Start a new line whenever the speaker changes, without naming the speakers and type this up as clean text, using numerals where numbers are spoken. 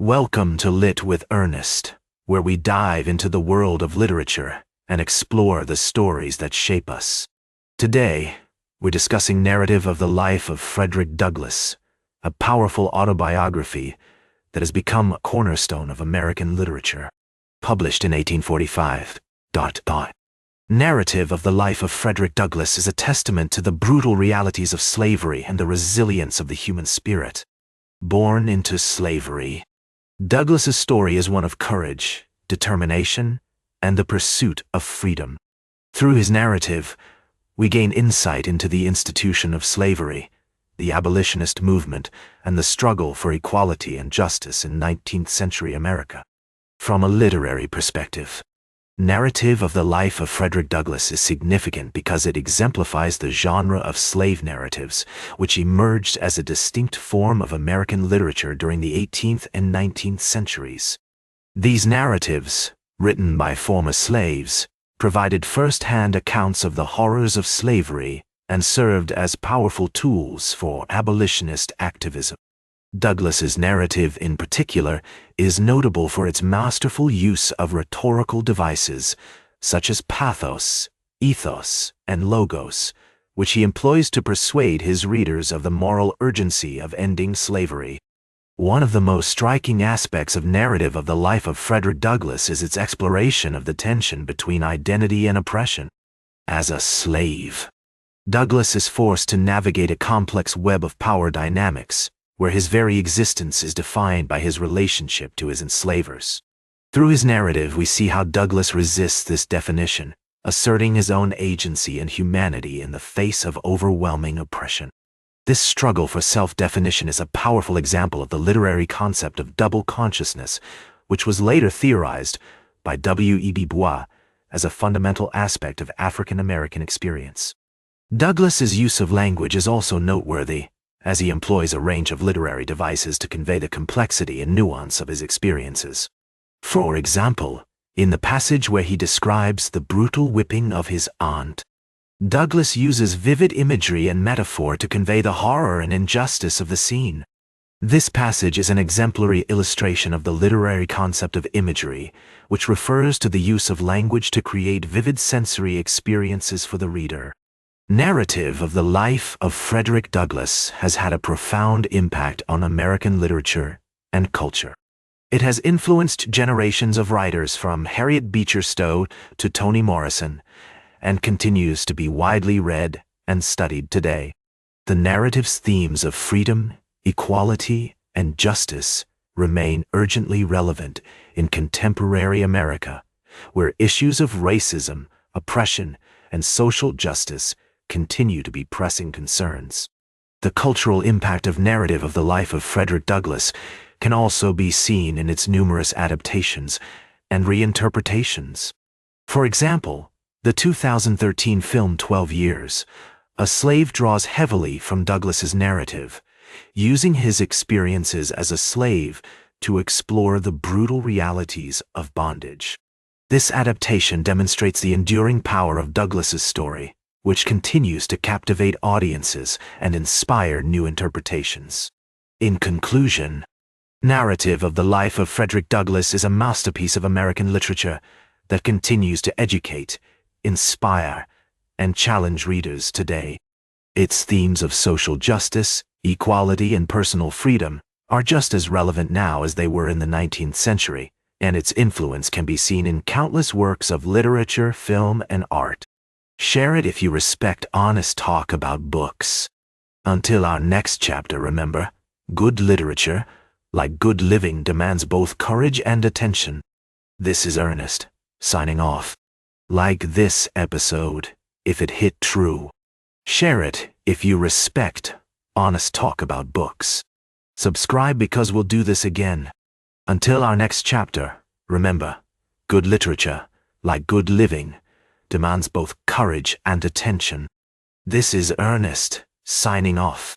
Welcome to Lit with Ernest, where we dive into the world of literature and explore the stories that shape us. Today, we're discussing narrative of the life of Frederick Douglass, a powerful autobiography that has become a cornerstone of American literature. Published in 1845. Narrative of the Life of Frederick Douglass is a testament to the brutal realities of slavery and the resilience of the human spirit. Born into slavery, Douglass's story is one of courage, determination, and the pursuit of freedom. Through his narrative, we gain insight into the institution of slavery, the abolitionist movement, and the struggle for equality and justice in 19th century America. From a literary perspective, narrative of the life of Frederick Douglass is significant because it exemplifies the genre of slave narratives, which emerged as a distinct form of American literature during the 18th and 19th centuries. These narratives, written by former slaves, provided first-hand accounts of the horrors of slavery and served as powerful tools for abolitionist activism. Douglass's narrative in particular is notable for its masterful use of rhetorical devices such as pathos, ethos, and logos, which he employs to persuade his readers of the moral urgency of ending slavery. One of the most striking aspects of narrative of the life of Frederick Douglass is its exploration of the tension between identity and oppression. As a slave, Douglass is forced to navigate a complex web of power dynamics, where his very existence is defined by his relationship to his enslavers. Through his narrative, we see how Douglass resists this definition, asserting his own agency and humanity in the face of overwhelming oppression. This struggle for self-definition is a powerful example of the literary concept of double consciousness, which was later theorized by W.E.B. Du Bois as a fundamental aspect of African American experience. Douglass's use of language is also noteworthy, as he employs a range of literary devices to convey the complexity and nuance of his experiences. For example, in the passage where he describes the brutal whipping of his aunt, Douglass uses vivid imagery and metaphor to convey the horror and injustice of the scene. This passage is an exemplary illustration of the literary concept of imagery, which refers to the use of language to create vivid sensory experiences for the reader. Narrative of the life of Frederick Douglass has had a profound impact on American literature and culture. It has influenced generations of writers from Harriet Beecher Stowe to Toni Morrison, and continues to be widely read and studied today. The narrative's themes of freedom, equality, and justice remain urgently relevant in contemporary America, where issues of racism, oppression, and social justice continue to be pressing concerns. The cultural impact of narrative of the life of Frederick Douglass can also be seen in its numerous adaptations and reinterpretations. For example, the 2013 film 12 Years, a slave draws heavily from Douglass's narrative, using his experiences as a slave to explore the brutal realities of bondage. This adaptation demonstrates the enduring power of Douglass's story, which continues to captivate audiences and inspire new interpretations. In conclusion, narrative of the life of Frederick Douglass is a masterpiece of American literature that continues to educate, inspire, and challenge readers today. Its themes of social justice, equality, and personal freedom are just as relevant now as they were in the 19th century, and its influence can be seen in countless works of literature, film, and art. Share it if you respect honest talk about books. Until our next chapter, remember, good literature, like good living, demands both courage and attention. This is Ernest, signing off. Like this episode, if it hit true. Share it if you respect honest talk about books. Subscribe because we'll do this again. Until our next chapter, remember, good literature, like good living, demands both courage and attention. This is Ernest, signing off.